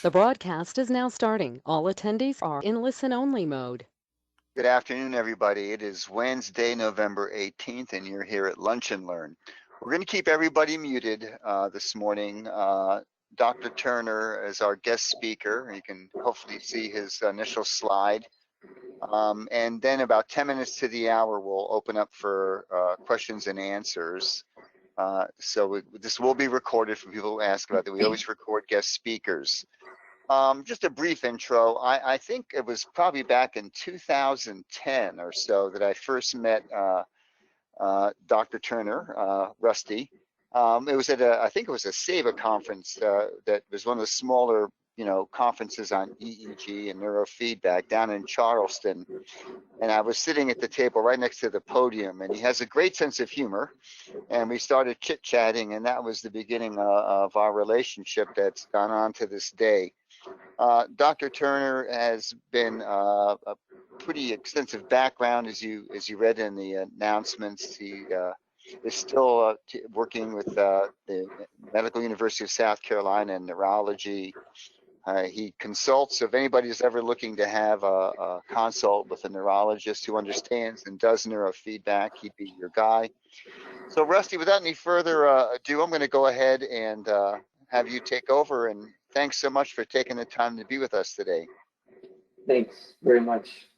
The broadcast is now starting. All attendees are in listen-only mode. Good afternoon, everybody. It is Wednesday, November 18th, and you're here at Lunch and Learn. We're going to keep everybody muted this morning. Dr. Turner is our guest speaker. You can hopefully see his initial slide. And then about 10 minutes to the hour, we'll open up for questions and answers. This will be recorded for people who ask about that. We always record guest speakers. Just a brief intro. I think it was probably back in 2010 or so that I first met Dr. Turner, Rusty. It was at I think it was a SAVA conference that was one of the smaller, conferences on EEG and neurofeedback down in Charleston. And I was sitting at the table right next to the podium, and he has a great sense of humor. And we started chit-chatting, and that was the beginning of our relationship that's gone on to this day. Dr. Turner has been a pretty extensive background, as you read in the announcements. He is still working with the Medical University of South Carolina in neurology. He consults. If anybody's ever looking to have a consult with a neurologist who understands and does neurofeedback, he'd be your guy. So, Rusty, without any further ado, I'm going to go ahead and have you take over. And thanks so much for taking the time to be with us today. Thanks very much.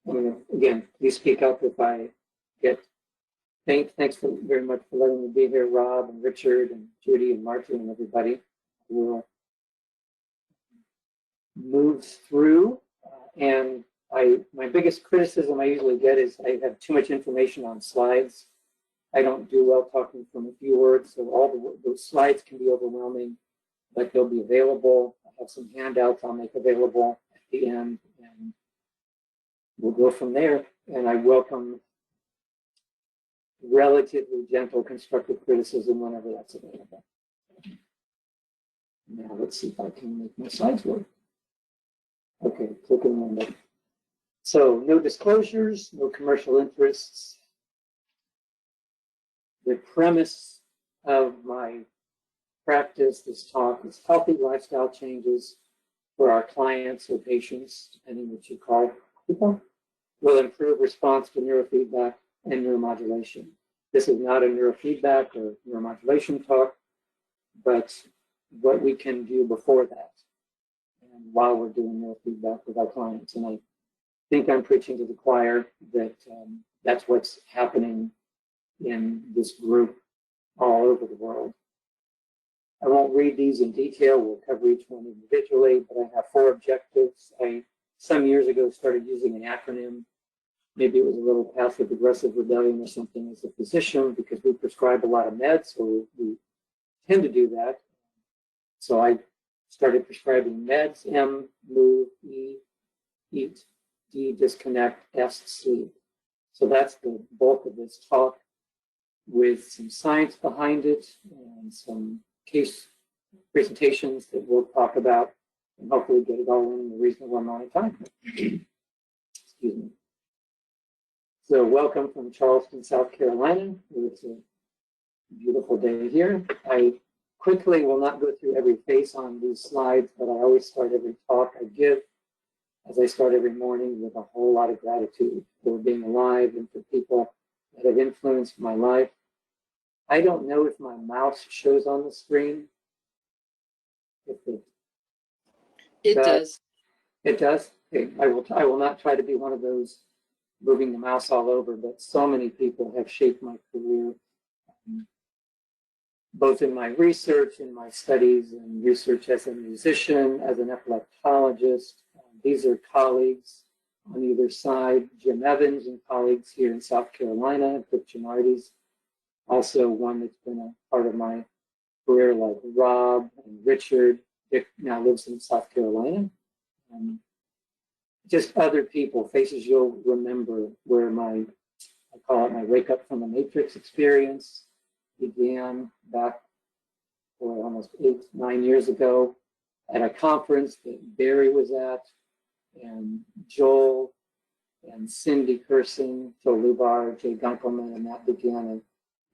Again, please speak up if I get faint. Thanks very much for letting me be here, Rob and Richard and Judy and Martin and everybody. We'll move through. And my biggest criticism I usually get is I have too much information on slides. I don't do well talking from a few words, so all those slides can be overwhelming, but they'll be available. I have some handouts I'll make available at the end, and we'll go from there. And I welcome relatively gentle, constructive criticism whenever that's available. Now let's see if I can make my slides work. Okay, clicking on that. So no disclosures, no commercial interests. The premise of my practice, this talk, is healthy lifestyle changes for our clients or patients, depending what you call people, will improve response to neurofeedback and neuromodulation. This is not a neurofeedback or neuromodulation talk, but what we can do before that and while we're doing neurofeedback with our clients. And I think I'm preaching to the choir that that's what's happening in this group all over the world. I won't read these in detail. We'll cover each one individually, but I have 4 objectives. I, some years ago, started using an acronym. Maybe it was a little passive-aggressive rebellion or something as a physician, because we prescribe a lot of meds, so we tend to do that. So I started prescribing meds: M, move; E, eat; D, disconnect; S, sleep. So that's the bulk of this talk, with some science behind it and some case presentations that we'll talk about, and hopefully get it all in a reasonable amount of time. Excuse me. So welcome from Charleston, South Carolina. It's a beautiful day here. I quickly will not go through every face on these slides, but I always start every talk I give, as I start every morning, with a whole lot of gratitude for being alive and for people that have influenced my life. I don't know if my mouse shows on the screen. It does. It does? Okay. I will not try to be one of those moving the mouse all over, but so many people have shaped my career, both in my research, in my studies, and research as a musician, as an epileptologist. These are colleagues on either side: Jim Evans and colleagues here in South Carolina, Dick Gennardi's also one that's been a part of my career, like Rob and Richard. Dick now lives in South Carolina. Just other people, faces you'll remember, where I call it my wake up from the matrix experience began back for almost 8-9 years ago at a conference that Barry was at, and Joel and Cindy Cursing, Joe Lubar, Jay Gunkelman, and that began a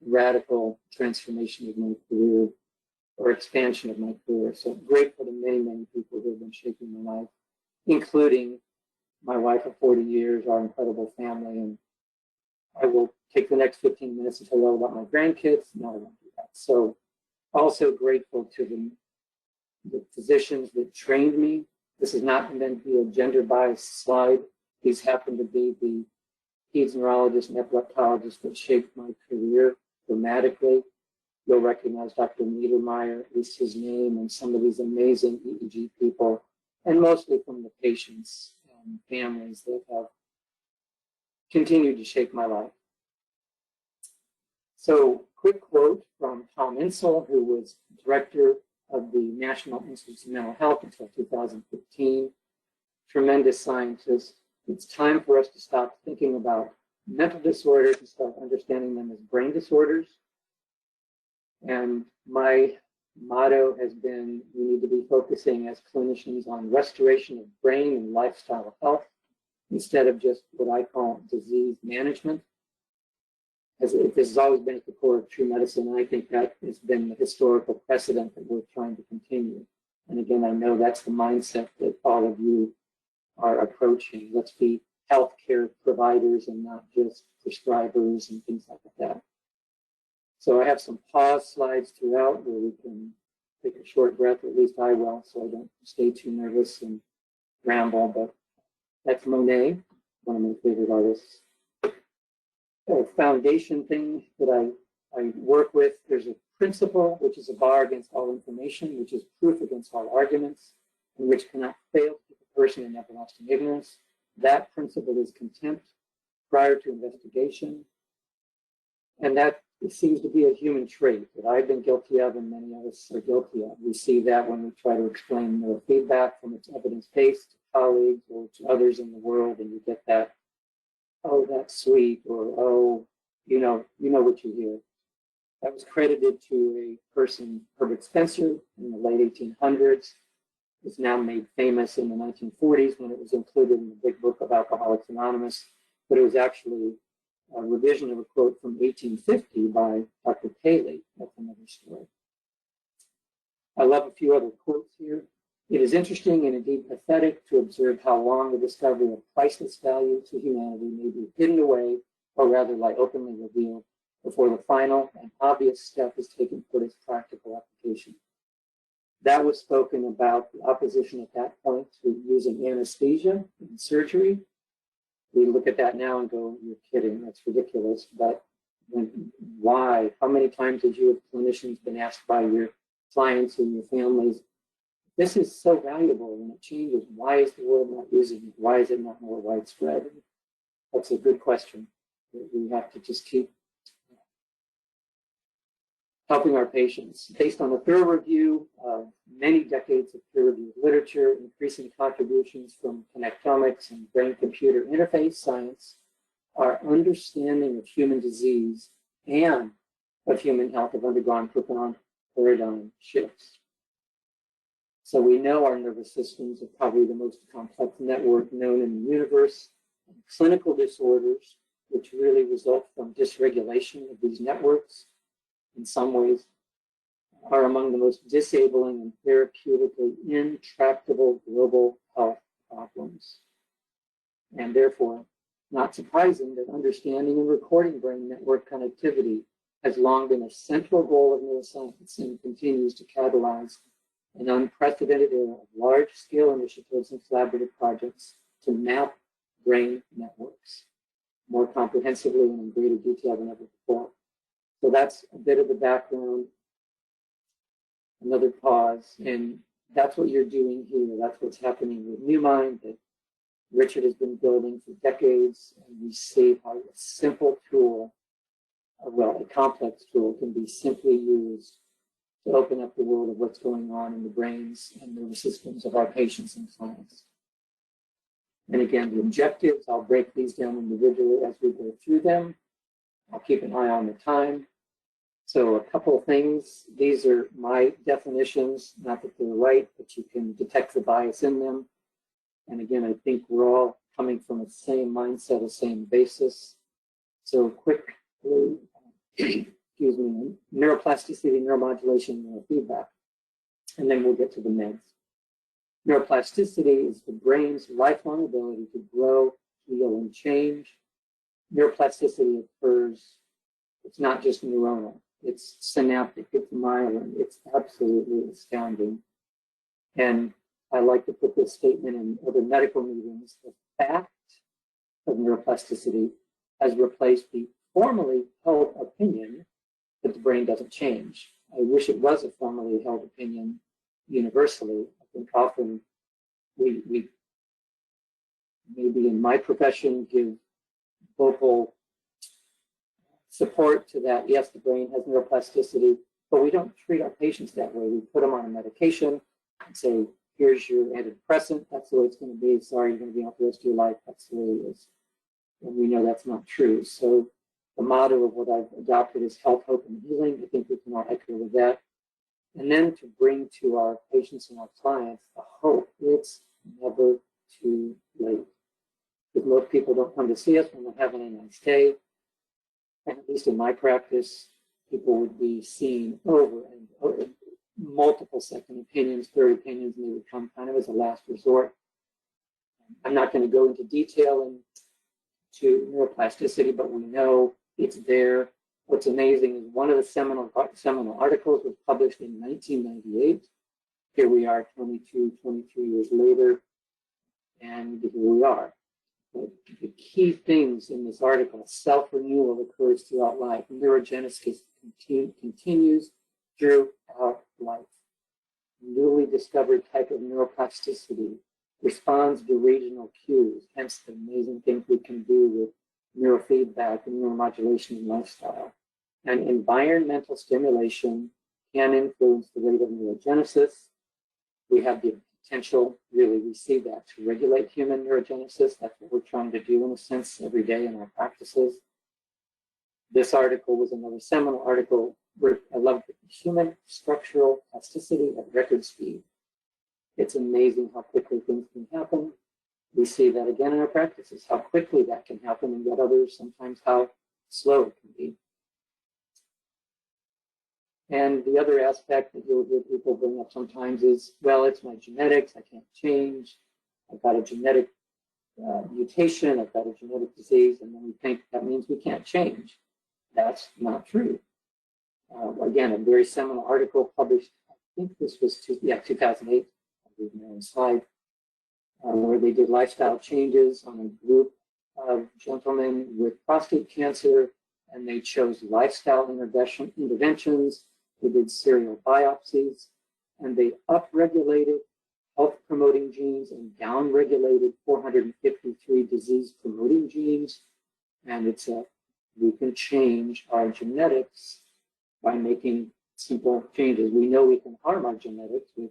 radical transformation of my career, or expansion of my career. So grateful to many, many people been shaping my life, including my wife of 40 years, our incredible family. And I will take the next 15 minutes to tell you all about my grandkids. No, I won't do that. So also grateful to the physicians that trained me. This is not meant to be a gender biased slide. These happen to be the peds neurologists and epileptologists that shaped my career dramatically. You'll recognize Dr. Niedermeyer, at least his name, and some of these amazing EEG people, and mostly from the patients and families that have continued to shape my life. So, quick quote from Tom Insel, who was director of the National Institute of Mental Health until 2015. Tremendous scientist. It's time for us to stop thinking about mental disorders and start understanding them as brain disorders. And my motto has been, we need to be focusing as clinicians on restoration of brain and lifestyle health instead of just what I call disease management. As this has always been at the core of true medicine, and I think that has been the historical precedent that we're trying to continue. And again, I know that's the mindset that all of you are approaching. Let's be healthcare providers and not just prescribers and things like that. So I have some pause slides throughout where we can take a short breath, or at least I will, so I don't stay too nervous and ramble. But that's Monet, one of my favorite artists. A foundation thing that I work with, there's a principle, which is a bar against all information, which is proof against all arguments, and which cannot fail to keep a person in everlasting ignorance. That principle is contempt prior to investigation. And that seems to be a human trait that I've been guilty of and many of us are guilty of. We see that when we try to explain neurofeedback from its evidence-based to colleagues or to others in the world, and you get that, oh, that's sweet, or oh, you know what you hear. That was credited to a person, Herbert Spencer, in the late 1800s. It's now made famous in the 1940s when it was included in the big book of Alcoholics Anonymous, but it was actually a revision of a quote from 1850 by Dr. Paley. That's another story. I love a few other quotes here. It is interesting and indeed pathetic to observe how long the discovery of priceless value to humanity may be hidden away, or rather lie openly revealed, before the final and obvious step is taken for its practical application. That was spoken about the opposition at that point to using anesthesia in surgery. We look at that now and go, you're kidding, that's ridiculous. But why? How many times have you as clinicians been asked by your clients and your families, this is so valuable and it changes, why is the world not using it? Why is it not more widespread? That's a good question. We have to just keep helping our patients. Based on a thorough review of many decades of peer-reviewed literature, increasing contributions from connectomics and brain-computer interface science, our understanding of human disease and of human health have undergone profound paradigm shifts. So we know our nervous systems are probably the most complex network known in the universe. Clinical disorders, which really result from dysregulation of these networks, in some ways, are among the most disabling and therapeutically intractable global health problems. And therefore, not surprising that understanding and recording brain network connectivity has long been a central goal of neuroscience and continues to catalyze an unprecedented era of large-scale initiatives and collaborative projects to map brain networks more comprehensively and in greater detail than ever before. So that's a bit of the background. Another pause, and that's what you're doing here. That's what's happening with NewMind that Richard has been building for decades, and we see how a simple tool, well, a complex tool, can be simply used to open up the world of what's going on in the brains and nervous systems of our patients and clients. And again, the objectives, I'll break these down individually as we go through them. I'll keep an eye on the time. So a couple of things, these are my definitions, not that they're right, but you can detect the bias in them. And again, I think we're all coming from the same mindset, the same basis. So quickly, excuse me, neuroplasticity, neuromodulation, neurofeedback. And then we'll get to the meds. Neuroplasticity is the brain's lifelong ability to grow, heal, and change. Neuroplasticity occurs, it's not just neuronal, it's synaptic, it's myelin, it's absolutely astounding. And I like to put this statement in other medical meetings: the fact of neuroplasticity has replaced the formally held opinion that the brain doesn't change. I wish it was a formally held opinion universally. I think often we maybe in my profession give vocal support to that. Yes, the brain has neuroplasticity, but we don't treat our patients that way. We put them on a medication and say, here's your antidepressant, that's the way it's going to be. Sorry, you're going to be on for the rest of your life. That's the way it is. And we know that's not true. So the motto of what I've adopted is health, hope, and healing. I think we can all echo with that. And then to bring to our patients and our clients the hope, it's never too late. Because most people don't come to see us when they're having a nice day. And at least in my practice, people would be seeing over and over, multiple second opinions, third opinions, and they would come kind of as a last resort. I'm not going to go into detail into neuroplasticity, but we know it's there. What's amazing is one of the seminal articles was published in 1998. Here we are 22, 23 years later, and here we are. But the key things in this article: self-renewal occurs throughout life. Neurogenesis continues throughout life. Newly discovered type of neuroplasticity responds to regional cues, hence the amazing things we can do with neurofeedback and neuromodulation and lifestyle. And environmental stimulation can influence the rate of neurogenesis. We have the potential, really, we see that, to regulate human neurogenesis. That's what we're trying to do, in a sense, every day in our practices. This article was another seminal article where I love human structural plasticity at record speed. It's amazing how quickly things can happen. We see that again in our practices, how quickly that can happen, and yet others sometimes how slow it can be. And the other aspect that you'll hear people bring up sometimes is, well, it's my genetics, I can't change. I've got a genetic mutation, I've got a genetic disease, and then we think that means we can't change. That's not true. Again, a very seminal article published, I think this was 2008, I'll read my own slide, where they did lifestyle changes on a group of gentlemen with prostate cancer, and they chose lifestyle interventions. They did serial biopsies, and they upregulated health-promoting genes and downregulated 453 disease-promoting genes. And it's we can change our genetics by making simple changes. We know we can harm our genetics with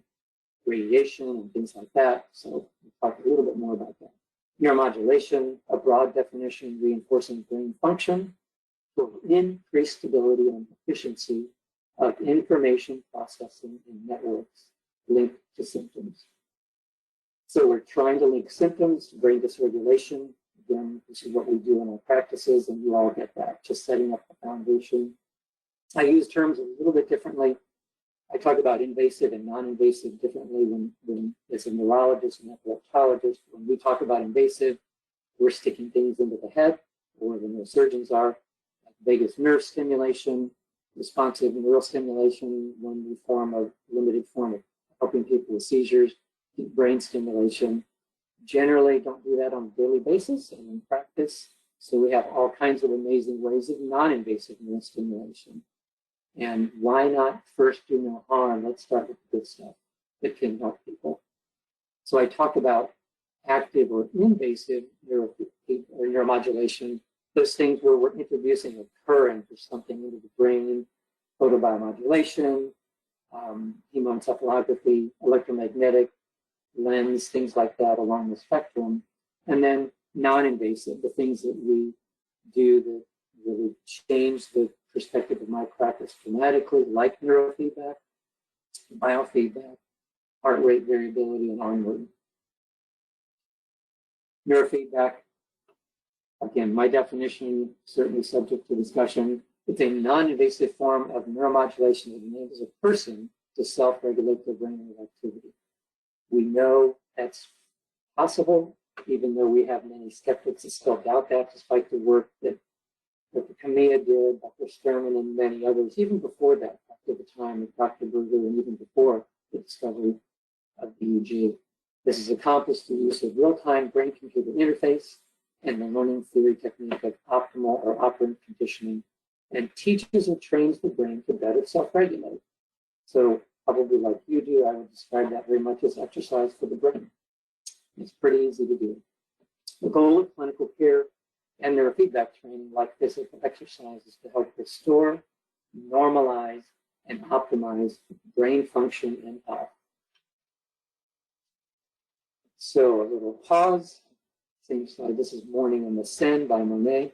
radiation and things like that. So we'll talk a little bit more about that. Neuromodulation, a broad definition, reinforcing brain function for increased stability and efficiency of information processing in networks linked to symptoms. So we're trying to link symptoms to brain dysregulation. Again, this is what we do in our practices, and you all get that, just setting up the foundation. I use terms a little bit differently. I talk about invasive and non-invasive differently when as a neurologist and epileptologist. When we talk about invasive, we're sticking things into the head, or the neurosurgeons are, like vagus nerve stimulation, responsive neural stimulation, one form of limited form of helping people with seizures, deep brain stimulation. Generally don't do that on a daily basis and in practice. So we have all kinds of amazing ways of non-invasive neural stimulation. And why not first do no harm? Let's start with the good stuff that can help people. So I talk about active or invasive neuromodulation, those things where we're introducing a current or something into the brain, photobiomodulation, hemoencephalography, electromagnetic lens, things like that along the spectrum. And then non-invasive, the things that we do that really change the perspective of my practice dramatically, like neurofeedback, biofeedback, heart rate variability, and onward. Neurofeedback, again, my definition, certainly subject to discussion. It's a non-invasive form of neuromodulation that enables a person to self-regulate their brainwave activity. We know that's possible, even though we have many skeptics that still doubt that, despite the work that Dr. Kamiya did, Dr. Sturman, and many others, even before that, after the time of Dr. Berger, and even before the discovery of EEG. This is accomplished through the use of real-time brain-computer interface and the learning theory technique of optimal or operant conditioning, and teaches and trains the brain to better self-regulate. So probably like you do, I would describe that very much as exercise for the brain. It's pretty easy to do. The goal of clinical care and neurofeedback training, like physical exercise, is to help restore, normalize, and optimize brain function and health. So a little pause. Same slide. This is Morning in the Sen by Monet.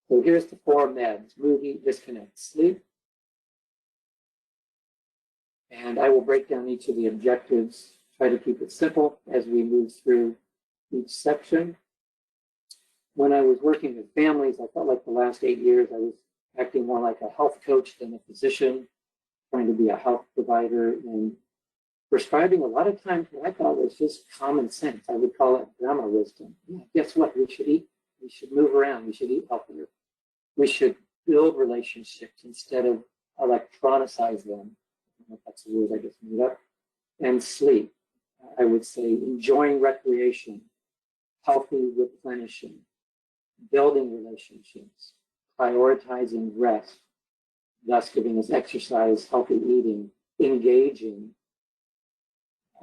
So here's the 4 meds: movie, disconnect, sleep. And I will break down each of the objectives, try to keep it simple as we move through each section. When I was working with families, I felt like the last 8 years I was acting more like a health coach than a physician, trying to be a health provider and prescribing a lot of times what I thought was just common sense. I would call it Brahma wisdom. Yeah, guess what? We should eat. We should move around. We should eat healthier. We should build relationships instead of electronicize them. I don't know if that's a word I just made up. And sleep. I would say enjoying recreation, healthy replenishing, building relationships, prioritizing rest, thus giving us exercise, healthy eating, engaging,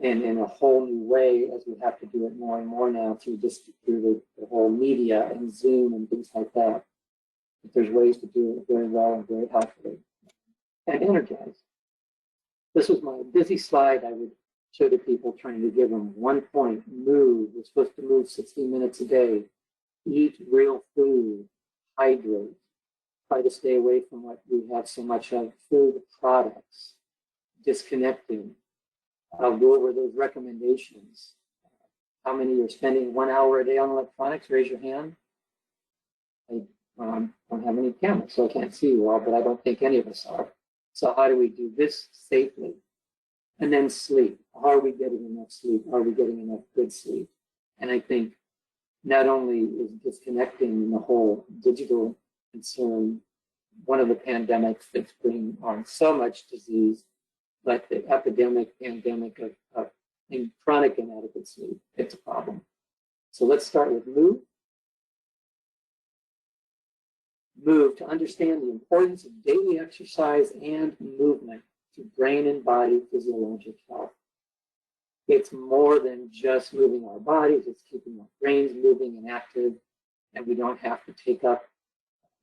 and in a whole new way, as we have to do it more and more now through the whole media and Zoom and things like that. But there's ways to do it very well and very healthily. And energize. This was my busy slide I would show to people, trying to give them 1 point. Move. We're supposed to move 60 minutes a day. Eat real food. Hydrate. Try to stay away from what we have so much of, food products. Disconnecting. I'll go over those recommendations. How many are spending 1 hour a day on electronics? Raise your hand. I don't have any cameras, so I can't see you all, but I don't think any of us are. So how do we do this safely? And then sleep. Are we getting enough sleep? Are we getting enough good sleep? And I think not only is disconnecting the whole digital concern one of the pandemics that's bringing on so much disease, but the pandemic of chronic inadequate sleep, it's a problem. So let's start with move. Move, to understand the importance of daily exercise and movement to brain and body physiologic health. It's more than just moving our bodies, it's keeping our brains moving and active, and we don't have to take up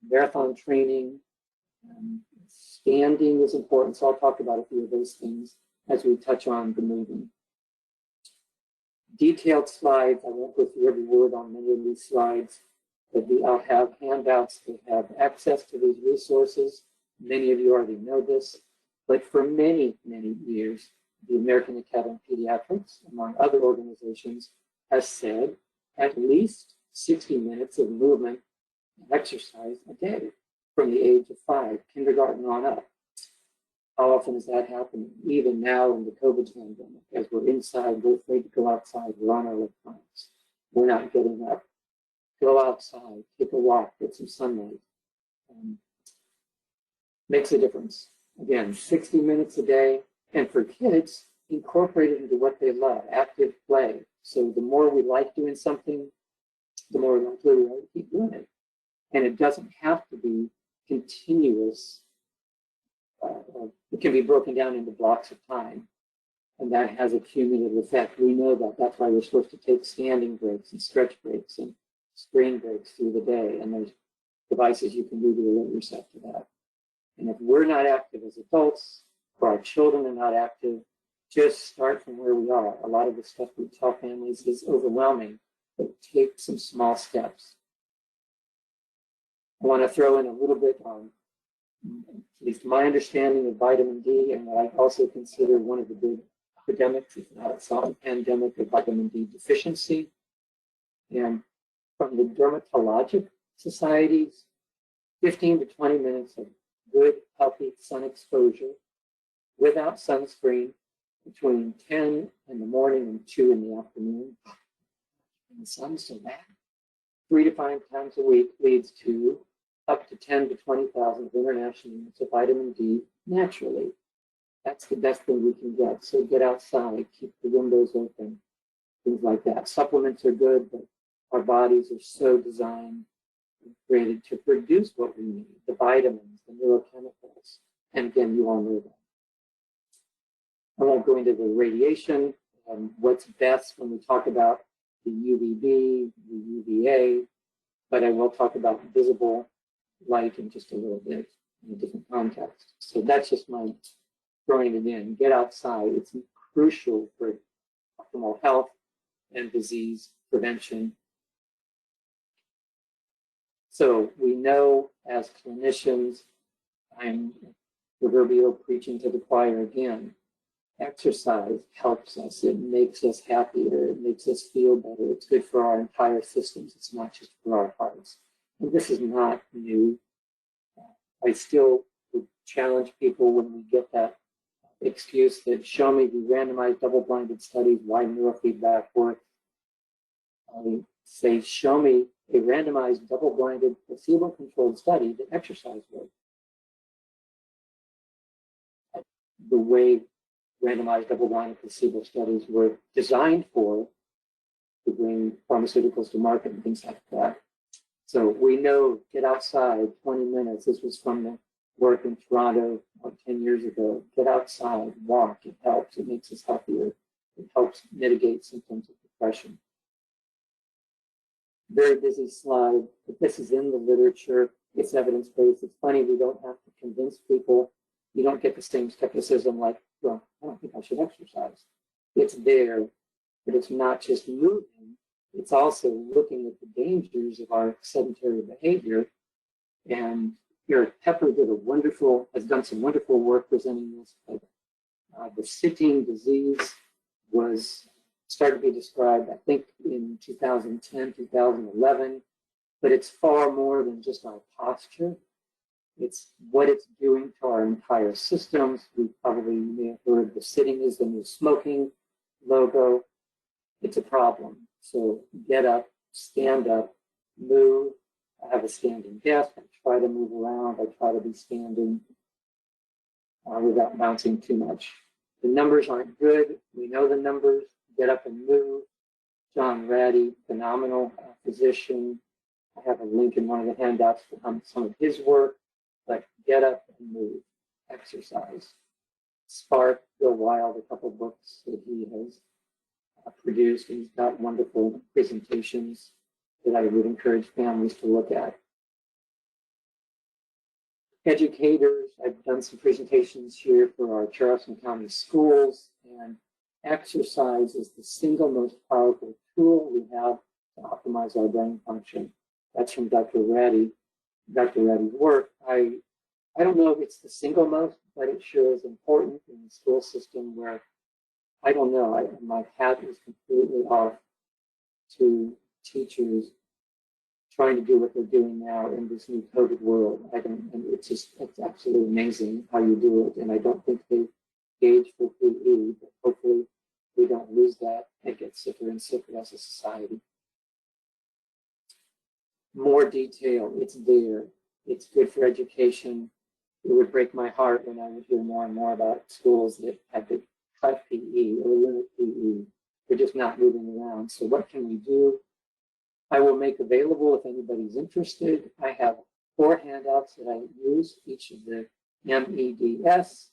marathon training. Standing is important, so I'll talk about a few of those things as we touch on the moving. Detailed slides, I won't go through every word on many of these slides, but I'll have handouts that have access to these resources. Many of you already know this, but for many, many years, the American Academy of Pediatrics, among other organizations, has said at least 60 minutes of movement and exercise a day from the age of 5, kindergarten on up. How often is that happening? Even now in the COVID pandemic, as we're inside, we're afraid to go outside, we're on our electronics. We're not getting up. Go outside, take a walk, get some sunlight. Makes a difference. Again, 60 minutes a day. And for kids, incorporate it into what they love, active play. So the more we like doing something, the more likely we are to keep doing it. And it doesn't have to be continuous. It can be broken down into blocks of time. And that has a cumulative effect. We know that. That's why we're supposed to take standing breaks and stretch breaks and screen breaks through the day. And there's devices you can do to alert yourself to that. And if we're not active as adults, or our children are not active, just start from where we are. A lot of the stuff we tell families is overwhelming, but take some small steps. I want to throw in a little bit on at least my understanding of vitamin D, and what I also consider one of the big epidemics, if not itself a pandemic, of vitamin D deficiency. And from the dermatologic societies, 15 to 20 minutes of good, healthy sun exposure without sunscreen between 10 in the morning and 2 in the afternoon. And the sun's so bad. 3 to 5 times a week leads to up to 10 to 20,000 of international units of vitamin D naturally. That's the best thing we can get. So get outside, keep the windows open, things like that. Supplements are good, but our bodies are so designed and created to produce what we need, the vitamins, the neurochemicals. And again, you all know that. I won't go into the radiation, what's best when we talk about the UVB, the UVA, but I will talk about visible light in just a little bit in a different context. So that's just my throwing it in. Get outside. It's crucial for optimal health and disease prevention. So we know as clinicians, I'm proverbial preaching to the choir again, exercise helps us. It makes us happier. It makes us feel better. It's good for our entire systems. It's not just for our hearts. And this is not new. I still would challenge people when we get that excuse that show me the randomized double-blinded studies why neurofeedback works. I say, show me a randomized double-blinded placebo-controlled study that exercise works. The way randomized double-blinded placebo studies were designed for to bring pharmaceuticals to market and things like that. So we know, get outside 20 minutes. This was from the work in Toronto about 10 years ago. Get outside, walk, it helps. It makes us healthier. It helps mitigate symptoms of depression. Very busy slide, but this is in the literature. It's evidence-based. It's funny, we don't have to convince people. You don't get the same skepticism like, well, I don't think I should exercise. It's there, but it's not just moving. It's also looking at the dangers of our sedentary behavior. And here, Pepper has done some wonderful work presenting this. But, the sitting disease was started to be described, I think, in 2010, 2011. But it's far more than just our posture. It's what it's doing to our entire systems. You may have heard the sitting is the new smoking logo. It's a problem. So get up, stand up, move. I have a standing desk. I try to move around. I try to be standing without bouncing too much. The numbers aren't good. We know the numbers. Get up and move. John Ratty, phenomenal physician. I have a link in one of the handouts for some of his work. But get up and move, exercise. Spark, Bill Wild, a couple books that he has produced. He's got wonderful presentations that I would encourage families to look at. Educators, I've done some presentations here for our Charleston County schools, and exercise is the single most powerful tool we have to optimize our brain function. That's from Dr. Ratty's work. I don't know if it's the single most, but it sure is important in the school system where, I don't know, my hat is completely off to teachers trying to do what they're doing now in this new COVID world. And it's absolutely amazing how you do it. And I don't think they gauge for PE, but hopefully we don't lose that and get sicker and sicker as a society. More detail, it's there. It's good for education. It would break my heart when I would hear more and more about schools that had to cut PE or limit PE. They're just not moving around. So what can we do? I will make available if anybody's interested. I have 4 handouts that I use, each of the MEDS,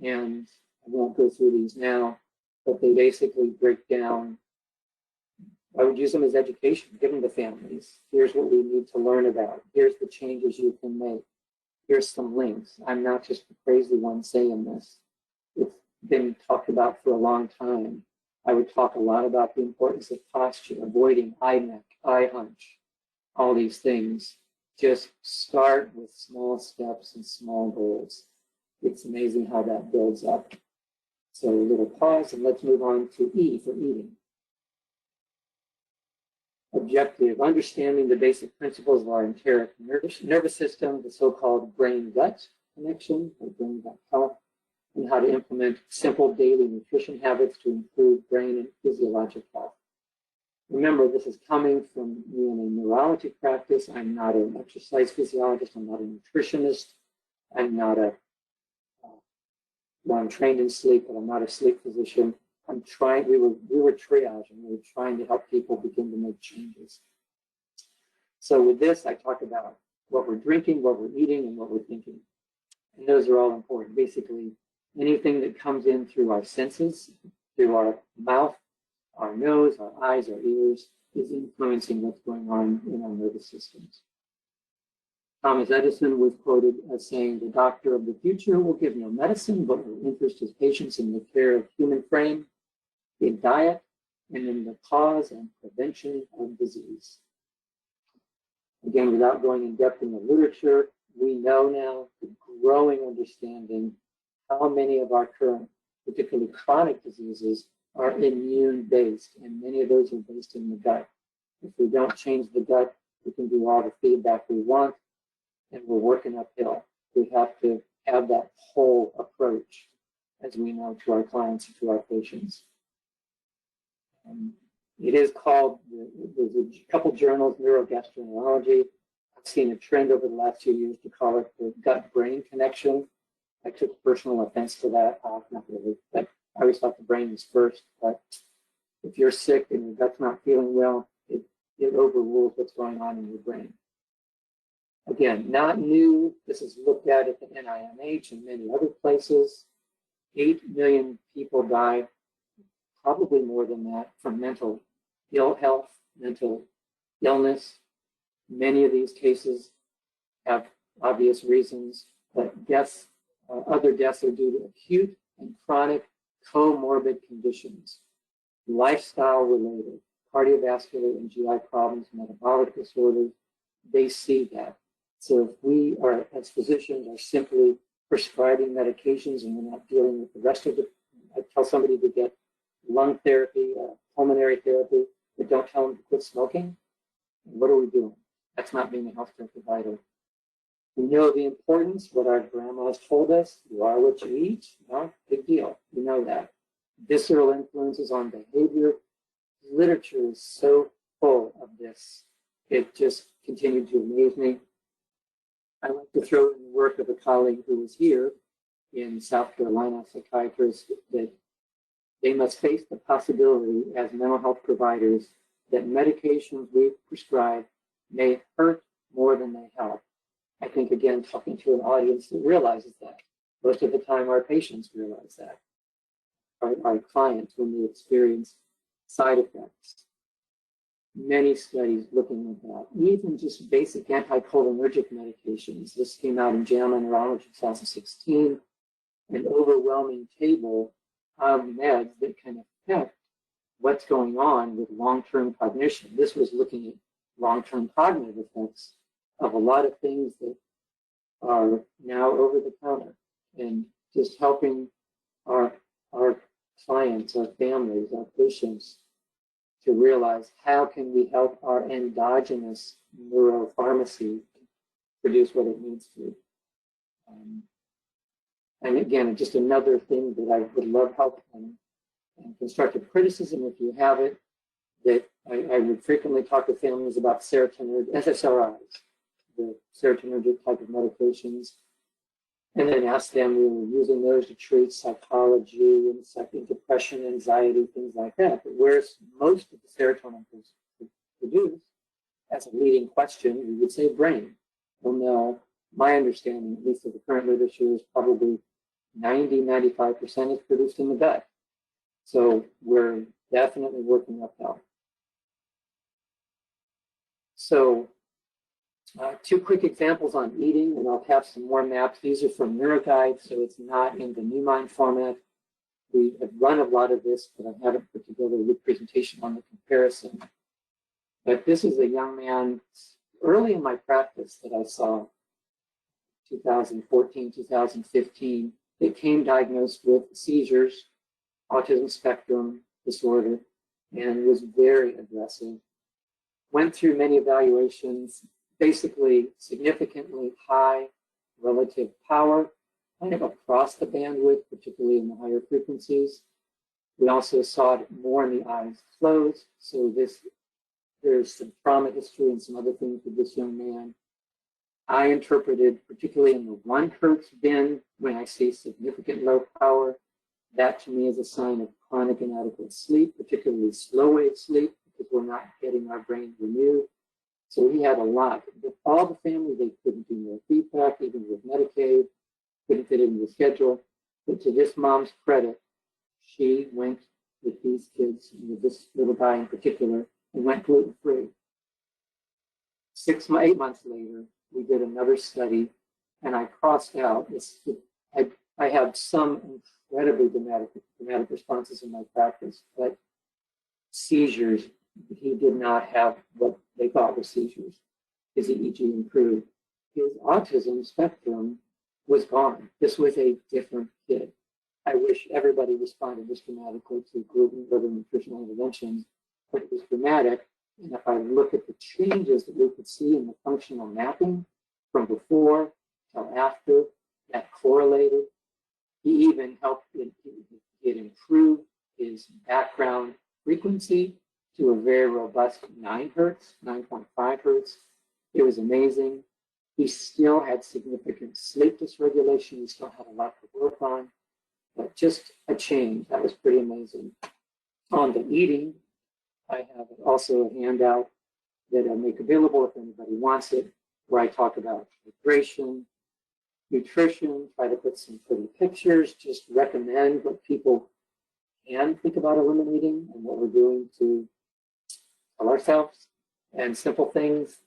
and I won't go through these now, but they basically break down. I would use them as education, give them to families. Here's what we need to learn about. Here's the changes you can make. Here's some links. I'm not just the crazy one saying this. It's been talked about for a long time. I would talk a lot about the importance of posture, avoiding eye neck, eye hunch, all these things. Just start with small steps and small goals. It's amazing how that builds up. So a little pause and let's move on to E for eating. Objective, understanding the basic principles of our enteric nervous system, the so-called brain-gut connection, or brain-gut health, and how to implement simple daily nutrition habits to improve brain and physiologic health. Remember, this is coming from me in a neurology practice. I'm not an exercise physiologist. I'm not a nutritionist. I'm not a, well, I'm trained in sleep, but I'm not a sleep physician. We were triaging. We were trying to help people begin to make changes. So with this, I talk about what we're drinking, what we're eating, and what we're thinking. And those are all important. Basically, anything that comes in through our senses, through our mouth, our nose, our eyes, our ears, is influencing what's going on in our nervous systems. Thomas Edison was quoted as saying, "The doctor of the future will give no medicine, but will interest his patients in the care of human frame, in diet, and in the cause and prevention of disease." Again, without going in depth in the literature, we know now the growing understanding how many of our current, particularly chronic diseases, are immune-based, and many of those are based in the gut. If we don't change the gut, we can do all the feedback we want, and we're working uphill. We have to have that whole approach, as we know, to our clients and to our patients. It is called, there's a couple journals, Neurogastroenterology. I've seen a trend over the last few years to call it the gut-brain connection. I took personal offense to that, not really, but I always thought the brain was first. But if you're sick and your gut's not feeling well, it overrules what's going on in your brain. Again, not new. This is looked at the NIMH and many other places. 8 million people die, probably more than that, from mental ill health, mental illness. Many of these cases have obvious reasons, but deaths, other deaths are due to acute and chronic comorbid conditions, lifestyle related, cardiovascular and GI problems, metabolic disorders. They see that. So if we are, as physicians, are simply prescribing medications and we're not dealing with the rest of it, I tell somebody to get lung therapy, pulmonary therapy, but don't tell them to quit smoking. What are we doing? That's not being a healthcare provider. We know the importance, what our grandmas told us, you are what you eat. No, big deal. We know that. Visceral influences on behavior. Literature is so full of this. It just continued to amaze me. I like to throw in the work of a colleague who was here in South Carolina, a psychiatrist, that they must face the possibility as mental health providers that medications we prescribe may hurt more than they help. I think, again, talking to an audience that realizes that. Most of the time, our patients realize that. Our clients, when they experience side effects. Many studies looking at that. Even just basic anticholinergic medications. This came out in JAMA Neurology 2016. An overwhelming table of meds that can affect what's going on with long-term cognition. This was looking at long-term cognitive effects of a lot of things that are now over the counter, and just helping our clients, our families, our patients to realize how can we help our endogenous neuropharmacy produce what it needs to. And again, just another thing that I would love help on, and constructive criticism if you have it, that I would frequently talk to families about serotonergic, SSRIs, the serotonergic type of medications, and then ask them, we were using those to treat psychology and depression, anxiety, things like that. But where's most of the serotonin produced? As a leading question, we would say brain. Well, no, my understanding, at least of the current literature, is probably 90–95% is produced in the gut. So we're definitely working uphill. So two quick examples on eating, and I'll have some more maps. These are from NeuroGuide, so it's not in the NewMind format. We have run a lot of this, but I haven't put together a good presentation on the comparison. But this is a young man early in my practice that I saw, 2014, 2015, that came diagnosed with seizures, autism spectrum disorder, and was very aggressive. Went through many evaluations, basically significantly high relative power kind of across the bandwidth, particularly in the higher frequencies. We also saw it more in the eyes closed. So there's some trauma history and some other things with this young man. I interpreted, particularly in the 1 hertz bin, when I see significant low power, that to me is a sign of chronic inadequate sleep, particularly slow wave sleep, because we're not getting our brain renewed. So he had a lot. With all the family, they couldn't do neurofeedback, even with Medicaid, couldn't fit it into the schedule. But to this mom's credit, she went with these kids, with this little guy in particular, and went gluten-free. 8 months later, we did another study, and I crossed out. I have some incredibly dramatic responses in my practice, but seizures, he did not have what they thought were seizures. His EEG improved. His autism spectrum was gone. This was a different kid. I wish everybody responded this dramatically to gluten-driven nutritional interventions, but it was dramatic. And if I look at the changes that we could see in the functional mapping from before till after, that correlated. He even helped it improve his background frequency to a very robust 9 hertz, 9.5 hertz. It was amazing. He still had significant sleep dysregulation. He still had a lot to work on, but just a change. That was pretty amazing. On the eating, I have also a handout that I make available if anybody wants it, where I talk about hydration, nutrition, try to put some pretty pictures, just recommend what people can think about eliminating and what we're doing to tell ourselves, and simple things,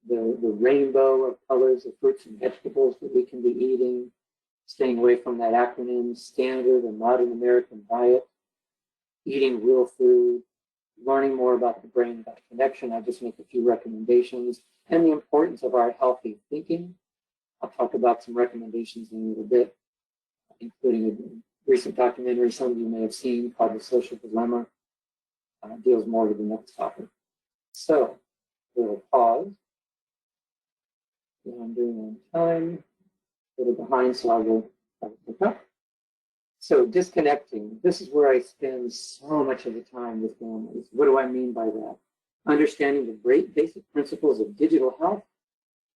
the rainbow of colors of fruits and vegetables that we can be eating, staying away from that acronym, standard and modern American diet, eating real food, learning more about the brain, about connection. I just make a few recommendations, and the importance of our healthy thinking. I'll talk about some recommendations in a little bit, including a recent documentary some of you may have seen called The Social Dilemma. Deals more with the next topic. So, a little pause. I'm doing on time, a little behind, so I will pick up. So, disconnecting. This is where I spend so much of the time with families. What do I mean by that? Understanding the great basic principles of digital health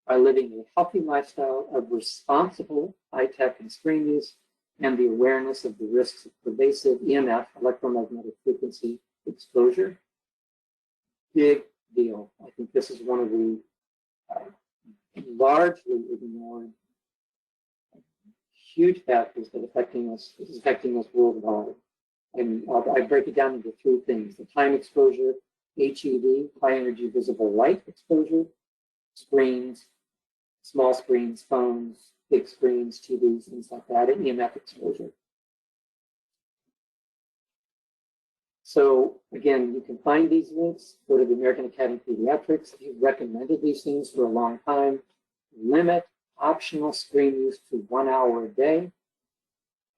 by living a healthy lifestyle of responsible high-tech and screen use, and the awareness of the risks of pervasive EMF, electromagnetic frequency exposure. Big deal. I think this is one of the largely ignored huge factors that is affecting us worldwide. And I break it down into 3 things: the time exposure, HEV, high energy visible light exposure, screens, small screens, phones, big screens, TVs, things like that, and EMF exposure. So again, you can find these links. Go to the American Academy of Pediatrics. They've recommended these things for a long time. Limit optional screen use to 1 hour a day.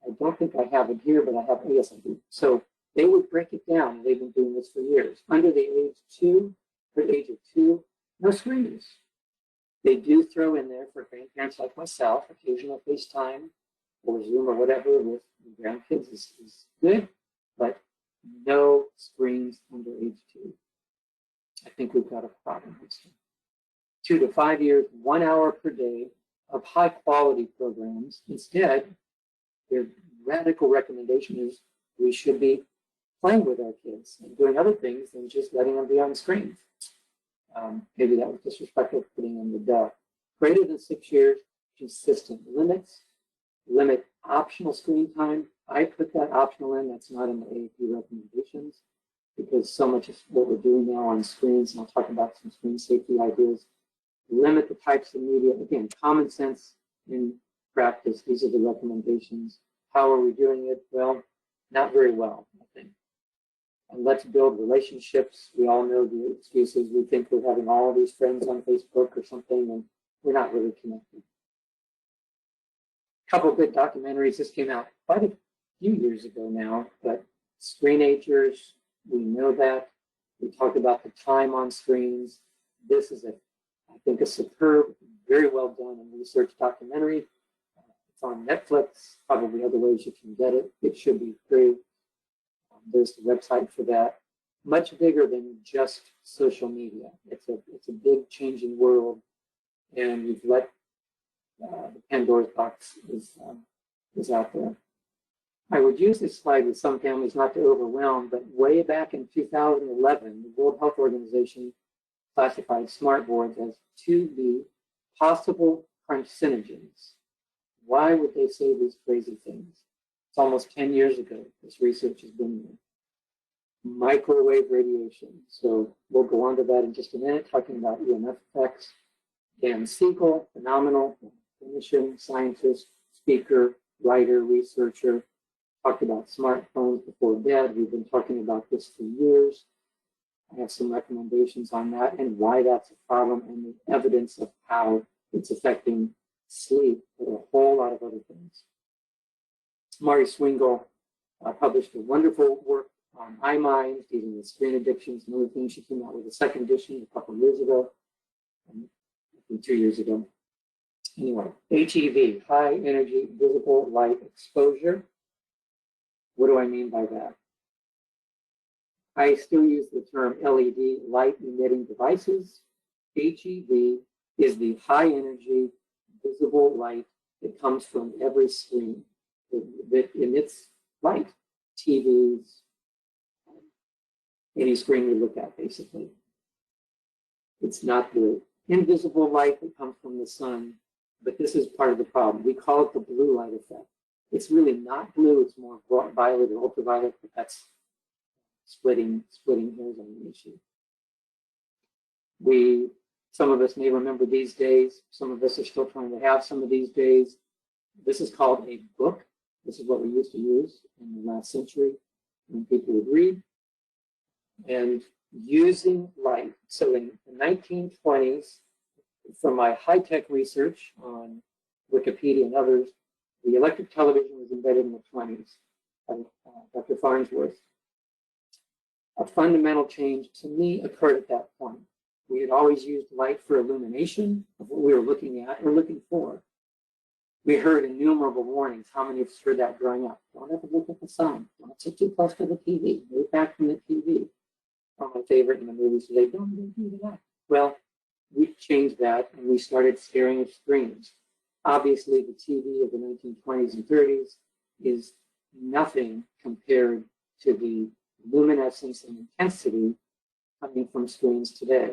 I don't think I have it here, but I have, yes, I do. So they would break it down. They've been doing this for years. Under the age of 2, no screen use. They do throw in there for grandparents like myself, occasional FaceTime or Zoom or whatever with grandkids is good, but no screens under age 2. I think we've got a problem. 2 to 5 years, 1 hour per day of high quality programs. Instead, their radical recommendation is we should be playing with our kids and doing other things than just letting them be on screens. Maybe that was disrespectful, putting in the duh. Greater than 6 years, consistent limits, limit optional screen time. I put that optional in, that's not in the AAP recommendations, because so much of what we're doing now on screens, and I'll talk about some screen safety ideas. Limit the types of media. Again, common sense in practice. These are the recommendations. How are we doing it? Well, not very well, I think. And let's build relationships. We all know the excuses. We think we're having all of these friends on Facebook or something, and we're not really connected. A couple of good documentaries. This came out quite a few years ago now, but Screenagers, we know that. We talked about the time on screens. This is I think, a superb, very well done and researched documentary. It's It's on Netflix, probably other ways you can get it. It should be free. There's the website for that. Much bigger than just social media. It's a big changing world, and we've let the Pandora's box is out there. I would use this slide with some families not to overwhelm, but way back in 2011, the World Health Organization classified smart boards as 2B possible carcinogens. Why would they say these crazy things? It's almost 10 years ago. This research has been there. Microwave radiation. So we'll go on to that in just a minute, talking about EMF effects. Dan Siegel, phenomenal clinician, scientist, speaker, writer, researcher, talked about smartphones before bed. We've been talking about this for years. I have some recommendations on that and why that's a problem and the evidence of how it's affecting sleep, but a whole lot of other things. Mari Swingle published a wonderful work on iMind, dealing with screen addictions and other things. She came out with a second edition a couple of years ago, I think 2 years ago. Anyway, HEV, high energy visible light exposure. What do I mean by that? I still use the term LED, light emitting devices. HEV is the high energy visible light that comes from every screen that emits light. TVs, any screen you look at, basically. It's not the invisible light that comes from the sun, but this is part of the problem. We call it the blue light effect. It's really not blue, it's more violet or ultraviolet, but that's splitting hairs on the issue. Some of us may remember these days, some of us are still trying to have some of these days. This is called a book. This is what we used to use in the last century when people would read. And using light. So in the 1920s, from my high-tech research on Wikipedia and others, the electric television was invented in the 20s by Dr. Farnsworth. A fundamental change to me occurred at that point. We had always used light for illumination of what we were looking at or looking for. We heard innumerable warnings. How many of us heard that growing up? Don't ever look at the sun. Don't sit too close to the TV. Move back from the TV. One of my favorite in the movies today, don't do that. Well, we changed that and we started staring at screens. Obviously, the TV of the 1920s and 30s is nothing compared to the luminescence and intensity coming from screens today.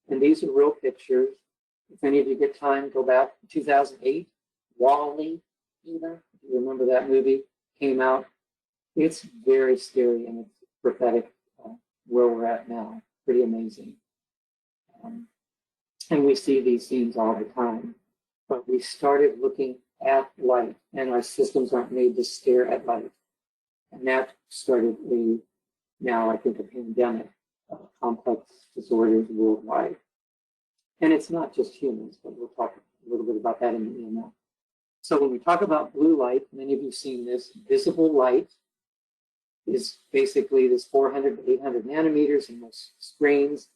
And these are real pictures. If any of you get time, go back to 2008. Wall-E, if you remember that movie, came out. It's very scary and it's prophetic where we're at now. Pretty amazing. And we see these scenes all the time. But we started looking at light, and our systems aren't made to stare at light. And that started now I think a pandemic of complex disorders worldwide. And it's not just humans, but we'll talk a little bit about that in the EMF. So when we talk about blue light, many of you have seen this, visible light is basically this 400 to 800 nanometers in most screens.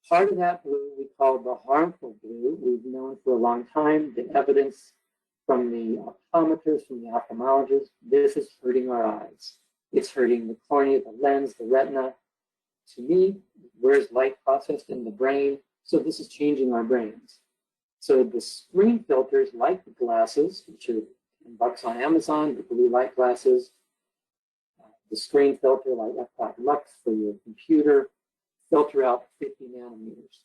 Part of that blue we call the harmful blue. We've known for a long time the evidence from the optometrists, from the ophthalmologists, this is hurting our eyes. It's hurting the cornea, the lens, the retina. To me, where's light processed in the brain? So this is changing our brains. So the screen filters, like the glasses, which are $10 on Amazon, the blue light glasses, the screen filter like F5 Lux for your computer, filter out 50 nanometers.